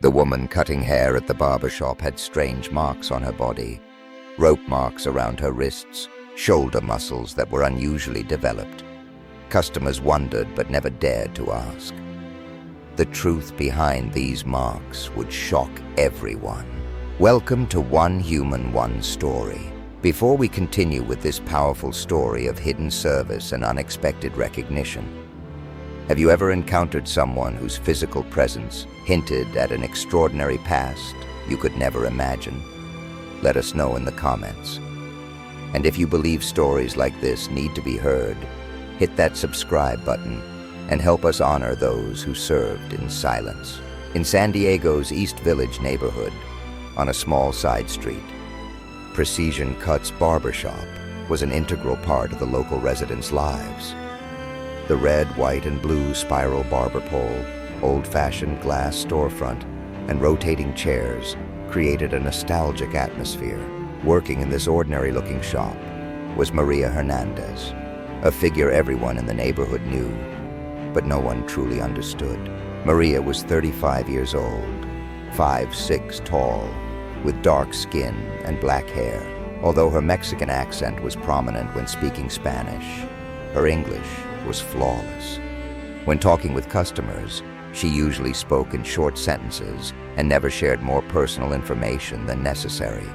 The woman cutting hair at the barbershop had strange marks on her body, rope marks around her wrists, shoulder muscles that were unusually developed. Customers wondered but never dared to ask. The truth behind these marks would shock everyone. Welcome to One Human, One Story. Before we continue with this powerful story of hidden service and unexpected recognition, have you ever encountered someone whose physical presence hinted at an extraordinary past you could never imagine? Let us know in the comments. And if you believe stories like this need to be heard, hit that subscribe button and help us honor those who served in silence. In San Diego's East Village neighborhood, on a small side street, Precision Cuts Barbershop was an integral part of the local residents' lives. The red, white, and blue spiral barber pole, old-fashioned glass storefront, and rotating chairs created a nostalgic atmosphere. Working in this ordinary-looking shop was Maria Hernandez, a figure everyone in the neighborhood knew, but no one truly understood. Maria was 35 years old, 5'6" tall, with dark skin and black hair. Although her Mexican accent was prominent when speaking Spanish, her English was flawless. When talking with customers, she usually spoke in short sentences and never shared more personal information than necessary.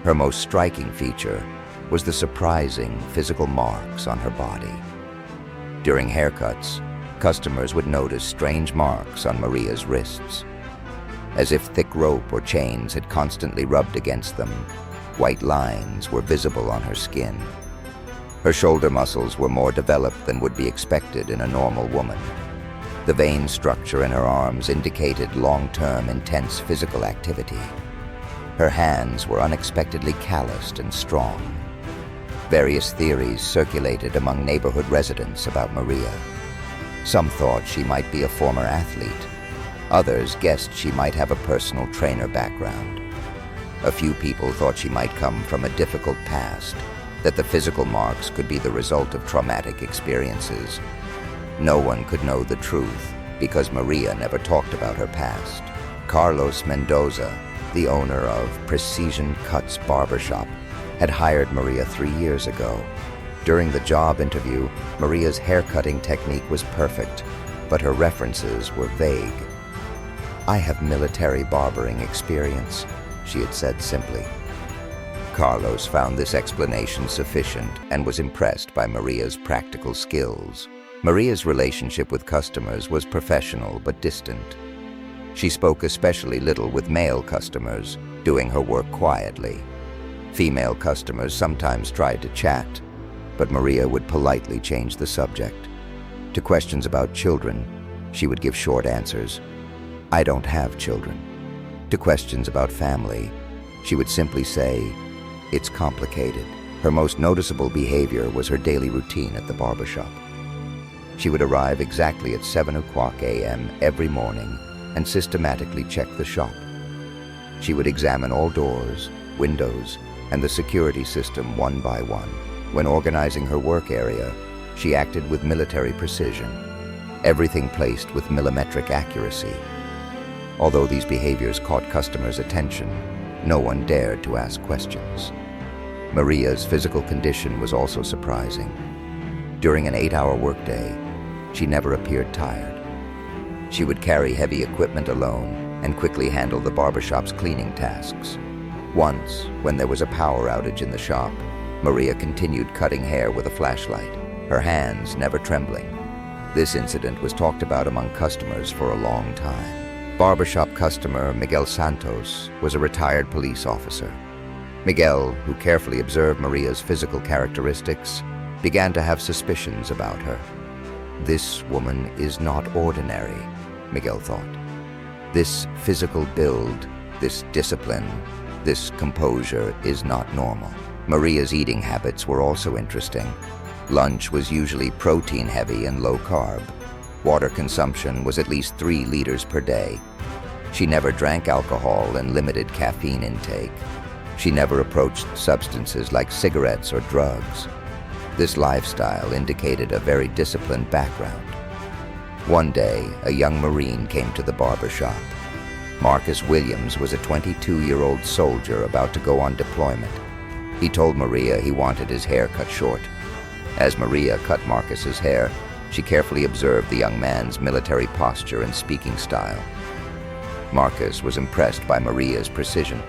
Her most striking feature was the surprising physical marks on her body. During haircuts, customers would notice strange marks on Maria's wrists. As if thick rope or chains had constantly rubbed against them, white lines were visible on her skin. Her shoulder muscles were more developed than would be expected in a normal woman. The vein structure in her arms indicated long-term intense physical activity. Her hands were unexpectedly calloused and strong. Various theories circulated among neighborhood residents about Maria. Some thought she might be a former athlete. Others guessed she might have a personal trainer background. A few people thought she might come from a difficult past, that the physical marks could be the result of traumatic experiences. No one could know the truth because Maria never talked about her past. Carlos Mendoza, the owner of Precision Cuts Barbershop, had hired Maria 3 years ago. During the job interview, Maria's haircutting technique was perfect, but her references were vague. "I have military barbering experience," she had said simply. Carlos found this explanation sufficient and was impressed by Maria's practical skills. Maria's relationship with customers was professional but distant. She spoke especially little with male customers, doing her work quietly. Female customers sometimes tried to chat, but Maria would politely change the subject. To questions about children, she would give short answers. "I don't have children." To questions about family, she would simply say, "It's complicated." Her most noticeable behavior was her daily routine at the barbershop. She would arrive exactly at 7 o'clock a.m. every morning and systematically check the shop. She would examine all doors, windows, and the security system one by one. When organizing her work area, she acted with military precision, everything placed with millimetric accuracy. Although these behaviors caught customers' attention, no one dared to ask questions. Maria's physical condition was also surprising. During an 8-hour workday, she never appeared tired. She would carry heavy equipment alone and quickly handle the barbershop's cleaning tasks. Once, when there was a power outage in the shop, Maria continued cutting hair with a flashlight, her hands never trembling. This incident was talked about among customers for a long time. Barbershop customer Miguel Santos was a retired police officer. Miguel, who carefully observed Maria's physical characteristics, began to have suspicions about her. "This woman is not ordinary," Miguel thought. "This physical build, this discipline, this composure is not normal." Maria's eating habits were also interesting. Lunch was usually protein-heavy and low-carb. Water consumption was at least 3 liters per day. She never drank alcohol and limited caffeine intake. She never approached substances like cigarettes or drugs. This lifestyle indicated a very disciplined background. One day, a young Marine came to the barber shop. Marcus Williams was a 22-year-old soldier about to go on deployment. He told Maria he wanted his hair cut short. As Maria cut Marcus's hair, she carefully observed the young man's military posture and speaking style. Marcus was impressed by Maria's precision.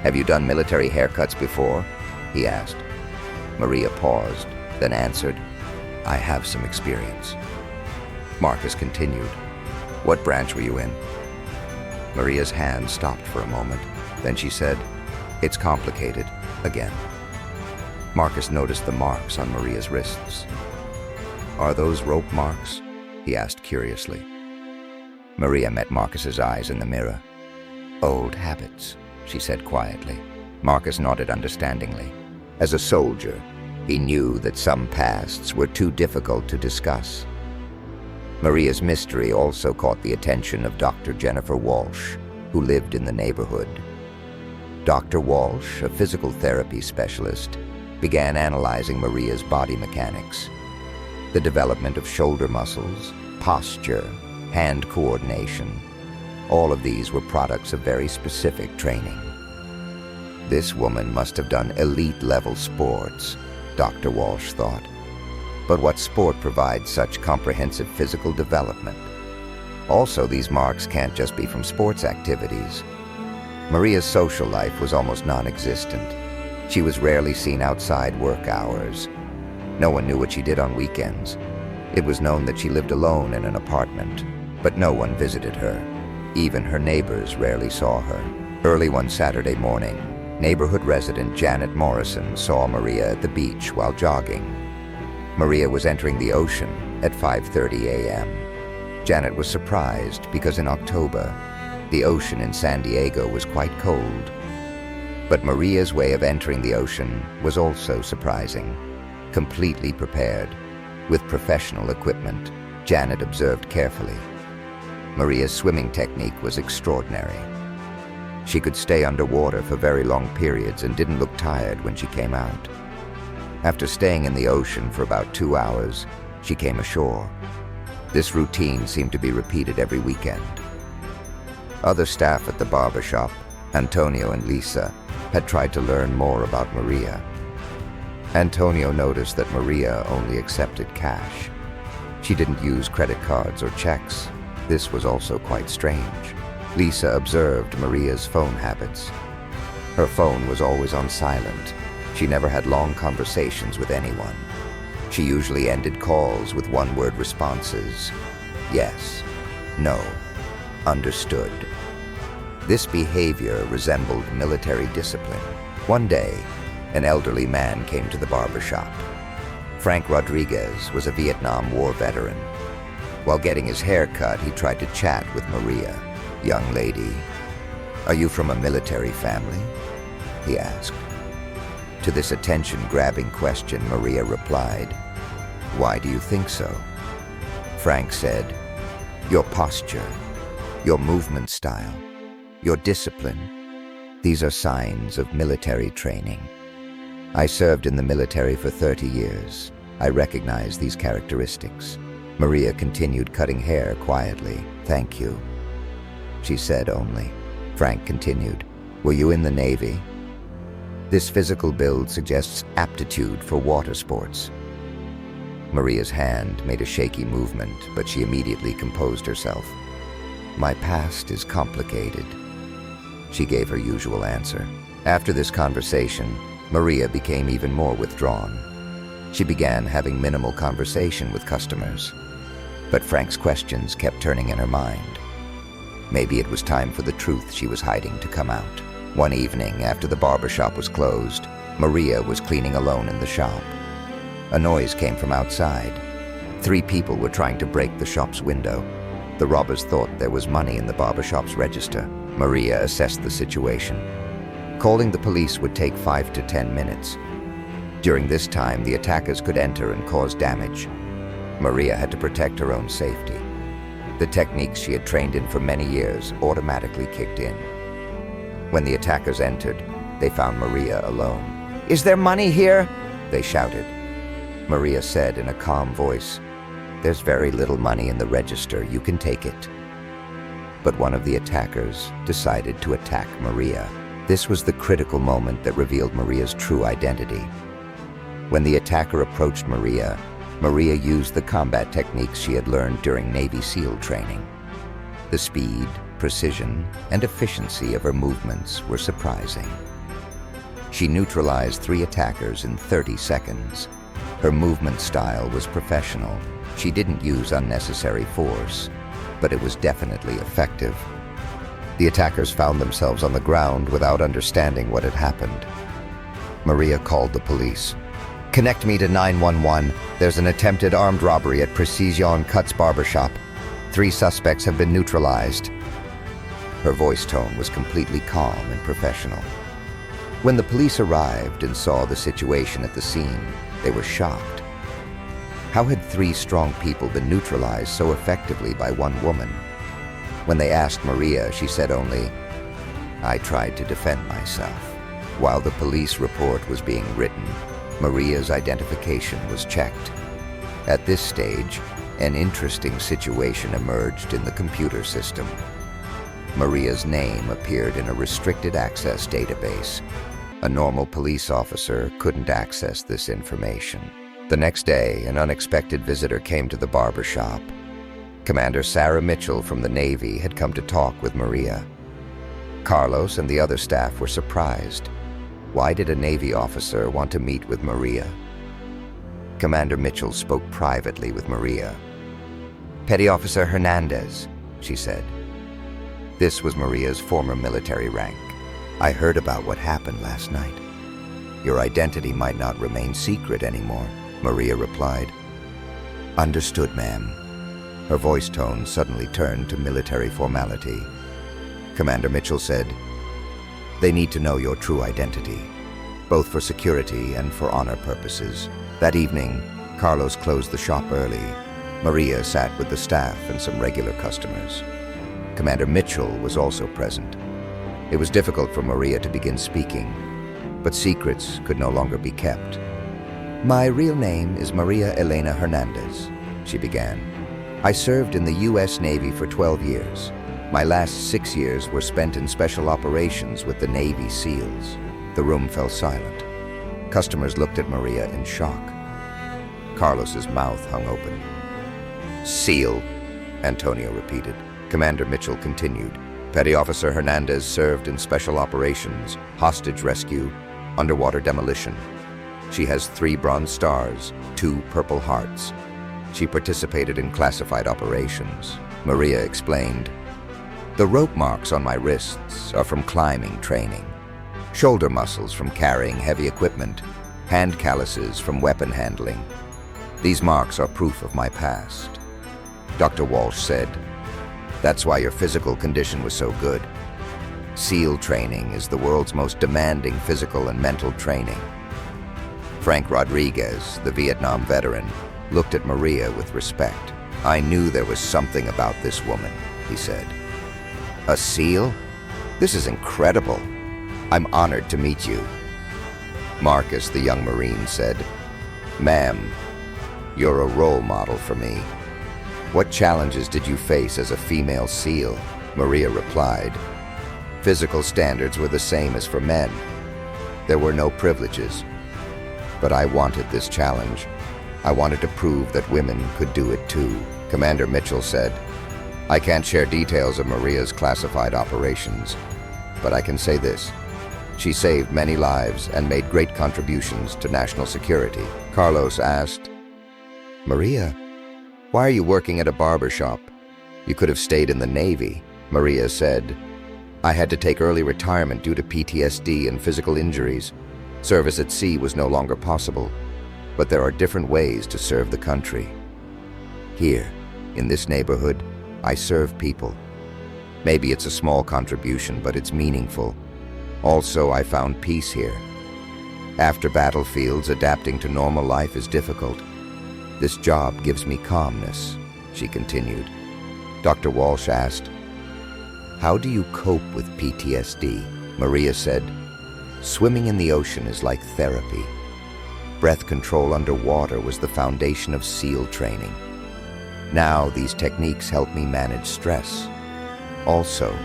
"Have you done military haircuts before?" he asked. Maria paused, then answered, "I have some experience." Marcus continued, "What branch were you in?" Maria's hand stopped for a moment. Then she said, "It's complicated," again. Marcus noticed the marks on Maria's wrists. "Are those rope marks?" he asked curiously. Maria met Marcus's eyes in the mirror. "Old habits," she said quietly. Marcus nodded understandingly. As a soldier, he knew that some pasts were too difficult to discuss. Maria's mystery also caught the attention of Dr. Jennifer Walsh, who lived in the neighborhood. Dr. Walsh, a physical therapy specialist, began analyzing Maria's body mechanics. The development of shoulder muscles, posture, hand coordination, all of these were products of very specific training. This woman must have done elite-level sports, Dr. Walsh thought. But what sport provides such comprehensive physical development? Also, these marks can't just be from sports activities. Maria's social life was almost non-existent. She was rarely seen outside work hours. No one knew what she did on weekends. It was known that she lived alone in an apartment, but no one visited her. Even her neighbors rarely saw her. Early one Saturday morning, neighborhood resident Janet Morrison saw Maria at the beach while jogging. Maria was entering the ocean at 5:30 a.m. Janet was surprised because in October, the ocean in San Diego was quite cold. But Maria's way of entering the ocean was also surprising. Completely prepared, with professional equipment, Janet observed carefully. Maria's swimming technique was extraordinary. She could stay underwater for very long periods and didn't look tired when she came out. After staying in the ocean for about 2 hours, she came ashore. This routine seemed to be repeated every weekend. Other staff at the barbershop, Antonio and Lisa, had tried to learn more about Maria. Antonio noticed that Maria only accepted cash. She didn't use credit cards or checks. This was also quite strange. Lisa observed Maria's phone habits. Her phone was always on silent. She never had long conversations with anyone. She usually ended calls with one-word responses. Yes, no, understood. This behavior resembled military discipline. One day, an elderly man came to the barbershop. Frank Rodriguez was a Vietnam War veteran. While getting his hair cut, he tried to chat with Maria. "Young lady, are you from a military family?" he asked. To this attention-grabbing question, Maria replied, "Why do you think so?" Frank said, "Your posture, your movement style, your discipline, these are signs of military training. I served in the military for 30 years. I recognize these characteristics." Maria continued cutting hair quietly. "Thank you," she said only. Frank continued, "Were you in the Navy?" This physical build suggests aptitude for water sports. Maria's hand made a shaky movement, but she immediately composed herself. "My past is complicated," she gave her usual answer. After this conversation, Maria became even more withdrawn. She began having minimal conversation with customers. But Frank's questions kept turning in her mind. Maybe it was time for the truth she was hiding to come out. One evening, after the barbershop was closed, Maria was cleaning alone in the shop. A noise came from outside. 3 people were trying to break the shop's window. The robbers thought there was money in the barbershop's register. Maria assessed the situation. Calling the police would take 5 to 10 minutes. During this time, the attackers could enter and cause damage. Maria had to protect her own safety. The techniques she had trained in for many years automatically kicked in. When the attackers entered, they found Maria alone. "Is there money here?" they shouted. Maria said in a calm voice, "There's very little money in the register. You can take it." but one of the attackers decided to attack Maria. This was the critical moment that revealed Maria's true identity. When the attacker approached Maria, Maria used the combat techniques she had learned during Navy SEAL training. The speed, precision, and efficiency of her movements were surprising. She neutralized 3 attackers in 30 seconds. Her movement style was professional. She didn't use unnecessary force, but it was definitely effective. The attackers found themselves on the ground without understanding what had happened. Maria called the police. "Connect me to 911. There's an attempted armed robbery at Precision Cuts Barbershop. 3 suspects have been neutralized." Her voice tone was completely calm and professional. When the police arrived and saw the situation at the scene, they were shocked. How had 3 strong people been neutralized so effectively by one woman? When they asked Maria, she said only, "I tried to defend myself." While the police report was being written, Maria's identification was checked. At this stage, an interesting situation emerged in the computer system. Maria's name appeared in a restricted access database. A normal police officer couldn't access this information. The next day, an unexpected visitor came to the barbershop. Commander Sarah Mitchell from the Navy had come to talk with Maria. Carlos and the other staff were surprised. Why did a Navy officer want to meet with Maria? Commander Mitchell spoke privately with Maria. "Petty Officer Hernandez," she said. This was Maria's former military rank. "I heard about what happened last night. Your identity might not remain secret anymore," Maria replied. "Understood, ma'am." Her voice tone suddenly turned to military formality. Commander Mitchell said, "They need to know your true identity, both for security and for honor purposes." That evening, Carlos closed the shop early. Maria sat with the staff and some regular customers. Commander Mitchell was also present. It was difficult for Maria to begin speaking, but secrets could no longer be kept. "My real name is Maria Elena Hernandez," she began. "I served in the U.S. Navy for 12 years. My last 6 years were spent in special operations with the Navy SEALs." The room fell silent. Customers looked at Maria in shock. Carlos's mouth hung open. "SEAL," Antonio repeated. Commander Mitchell continued. "Petty Officer Hernandez served in special operations, hostage rescue, underwater demolition. She has 3 Bronze Stars, 2 Purple Hearts. She participated in classified operations." Maria explained, "The rope marks on my wrists are from climbing training, shoulder muscles from carrying heavy equipment, hand calluses from weapon handling. These marks are proof of my past." Dr. Walsh said, "That's why your physical condition was so good. SEAL training is the world's most demanding physical and mental training." Frank Rodriguez, the Vietnam veteran, looked at Maria with respect. "I knew there was something about this woman," he said. "A SEAL? This is incredible. I'm honored to meet you." Marcus, the young Marine, said, "Ma'am, you're a role model for me." "What challenges did you face as a female SEAL?" Maria replied, "Physical standards were the same as for men. There were no privileges. But I wanted this challenge. I wanted to prove that women could do it too." Commander Mitchell said, "I can't share details of Maria's classified operations, but I can say this. She saved many lives and made great contributions to national security." Carlos asked, "Maria, why are you working at a barbershop? You could have stayed in the Navy." Maria said, "I had to take early retirement due to PTSD and physical injuries. Service at sea was no longer possible, but there are different ways to serve the country. Here, in this neighborhood, I serve people. Maybe it's a small contribution, but it's meaningful. Also, I found peace here. After battlefields, adapting to normal life is difficult. This job gives me calmness," she continued. Dr. Walsh asked, "How do you cope with PTSD?" Maria said, "Swimming in the ocean is like therapy. Breath control underwater was the foundation of SEAL training. Now these techniques help me manage stress. Also,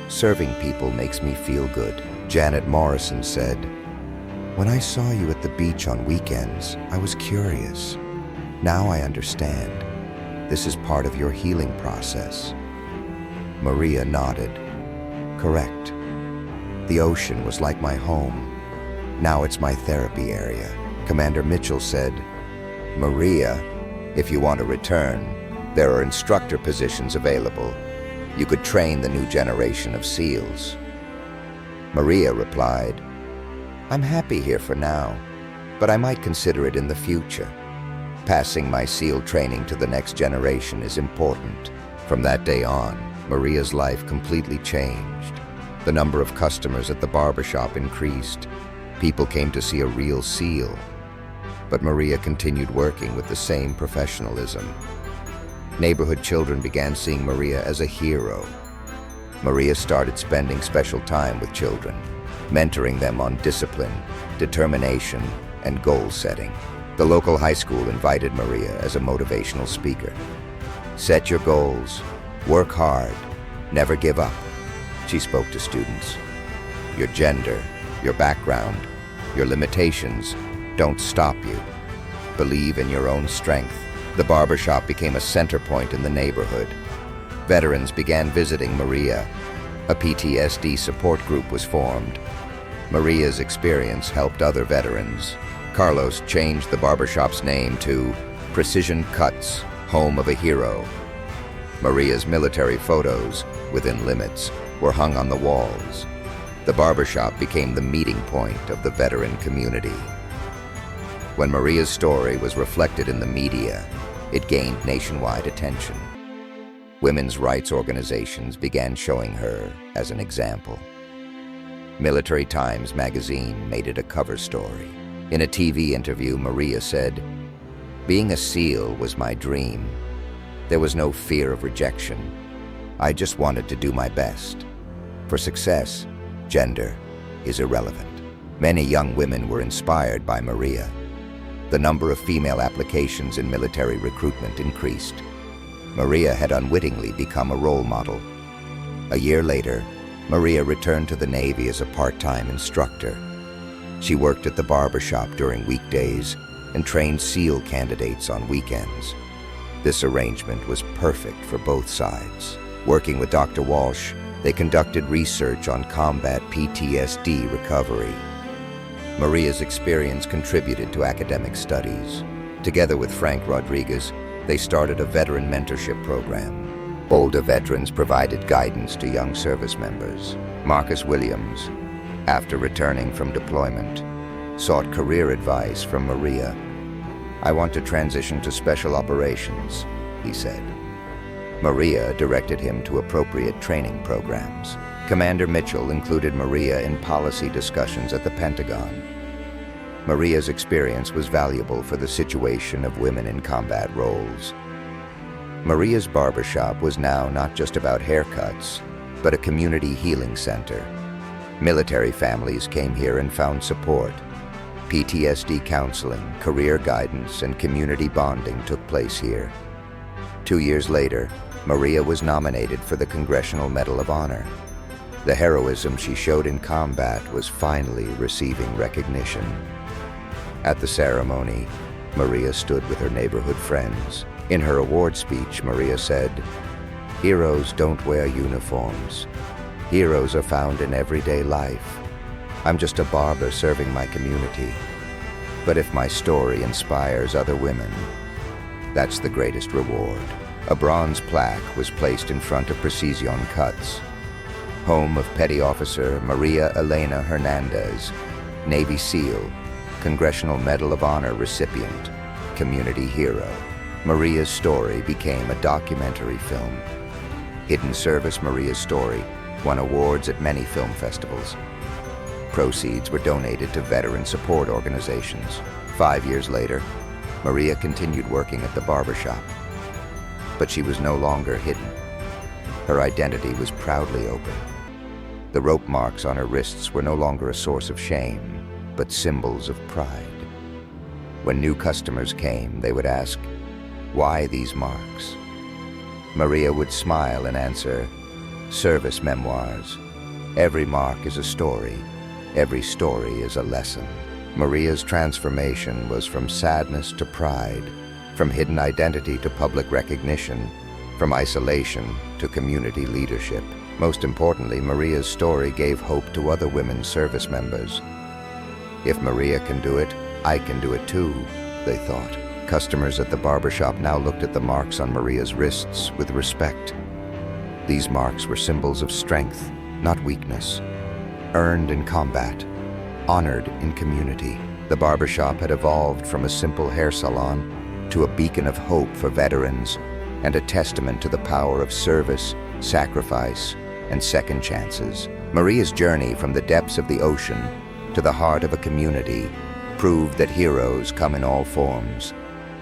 serving people makes me feel good. Janet Morrison said, "When I saw you at the beach on weekends, I was curious. Now I understand. This is part of your healing process." Maria nodded. "Correct. The ocean was like my home. Now it's my therapy area." Commander Mitchell said, "Maria, if you want to return, there are instructor positions available. You could train the new generation of SEALs." Maria replied, "I'm happy here for now, but I might consider it in the future. Passing my SEAL training to the next generation is important." From that day on, Maria's life completely changed. The number of customers at the barbershop increased. People came to see a real SEAL. But Maria continued working with the same professionalism. Neighborhood children began seeing Maria as a hero. Maria started spending special time with children, mentoring them on discipline, determination, and goal setting. The local high school invited Maria as a motivational speaker. "Set your goals, work hard, never give up," she spoke to students. "Your gender, your background, your limitations don't stop you. Believe in your own strength." The barbershop became a center point in the neighborhood. Veterans began visiting Maria. A PTSD support group was formed. Maria's experience helped other veterans. Carlos changed the barbershop's name to Precision Cuts, Home of a Hero. Maria's military photos, within limits, were hung on the walls. The barbershop became the meeting point of the veteran community. When Maria's story was reflected in the media, it gained nationwide attention. Women's rights organizations began showing her as an example. Military Times magazine made it a cover story. In a TV interview, Maria said, "Being a SEAL was my dream. There was no fear of rejection. I just wanted to do my best. For success, gender is irrelevant." Many young women were inspired by Maria. The number of female applications in military recruitment increased. Maria had unwittingly become a role model. A year later, Maria returned to the Navy as a part-time instructor. She worked at the barbershop during weekdays and trained SEAL candidates on weekends. This arrangement was perfect for both sides. Working with Dr. Walsh, they conducted research on combat PTSD recovery. Maria's experience contributed to academic studies. Together with Frank Rodriguez, they started a veteran mentorship program. Older veterans provided guidance to young service members. Marcus Williams, after returning from deployment, sought career advice from Maria. "I want to transition to special operations," he said. Maria directed him to appropriate training programs. Commander Mitchell included Maria in policy discussions at the Pentagon. Maria's experience was valuable for the situation of women in combat roles. Maria's barbershop was now not just about haircuts, but a community healing center. Military families came here and found support. PTSD counseling, career guidance, and community bonding took place here. 2 years later, Maria was nominated for the Congressional Medal of Honor. The heroism she showed in combat was finally receiving recognition. At the ceremony, Maria stood with her neighborhood friends. In her award speech, Maria said, "Heroes don't wear uniforms. Heroes are found in everyday life. I'm just a barber serving my community. But if my story inspires other women, that's the greatest reward." A bronze plaque was placed in front of Precision Cuts, home of Petty Officer Maria Elena Hernandez, Navy SEAL, Congressional Medal of Honor recipient, community hero. Maria's story became a documentary film. Hidden Service Maria's Story won awards at many film festivals. Proceeds were donated to veteran support organizations. 5 years later, Maria continued working at the barbershop. But she was no longer hidden. Her identity was proudly open. The rope marks on her wrists were no longer a source of shame, but symbols of pride. When new customers came, they would ask, "Why these marks?" Maria would smile and answer, Service memoirs. Every mark is a story. Every story is a lesson. Maria's transformation was from sadness to pride, from hidden identity to public recognition, from isolation to community leadership. Most importantly, Maria's story gave hope to other women service members. If Maria can do it, I can do it too, they thought. Customers at the barbershop now looked at the marks on Maria's wrists with respect. These marks were symbols of strength, not weakness. Earned in combat, honored in community. The barbershop had evolved from a simple hair salon to a beacon of hope for veterans and a testament to the power of service, sacrifice, and second chances. Maria's journey from the depths of the ocean to the heart of a community proved that heroes come in all forms,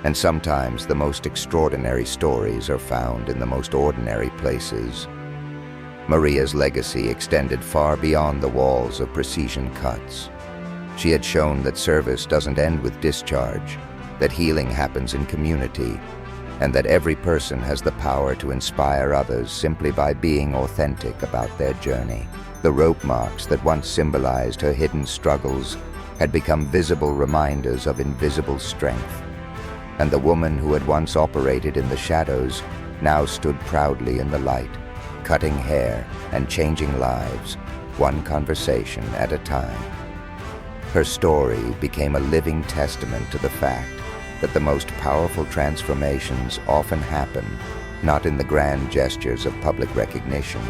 and sometimes the most extraordinary stories are found in the most ordinary places. Maria's legacy extended far beyond the walls of precision cuts. She had shown that service doesn't end with discharge, that healing happens in community, and that every person has the power to inspire others simply by being authentic about their journey. The rope marks that once symbolized her hidden struggles had become visible reminders of invisible strength, and the woman who had once operated in the shadows now stood proudly in the light, cutting hair and changing lives, one conversation at a time. Her story became a living testament to the fact that the most powerful transformations often happen not in the grand gestures of public recognition,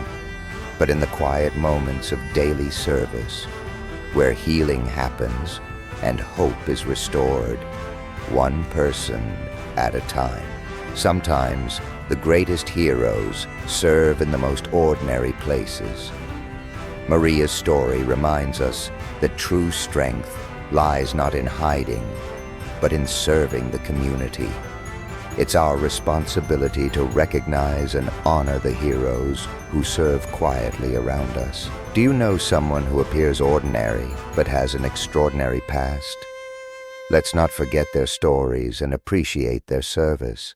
but in the quiet moments of daily service, where healing happens and hope is restored, one person at a time. Sometimes the greatest heroes serve in the most ordinary places. Maria's story reminds us that true strength lies not in hiding, but in serving the community. It's our responsibility to recognize and honor the heroes who serve quietly around us. Do you know someone who appears ordinary but has an extraordinary past? Let's not forget their stories and appreciate their service.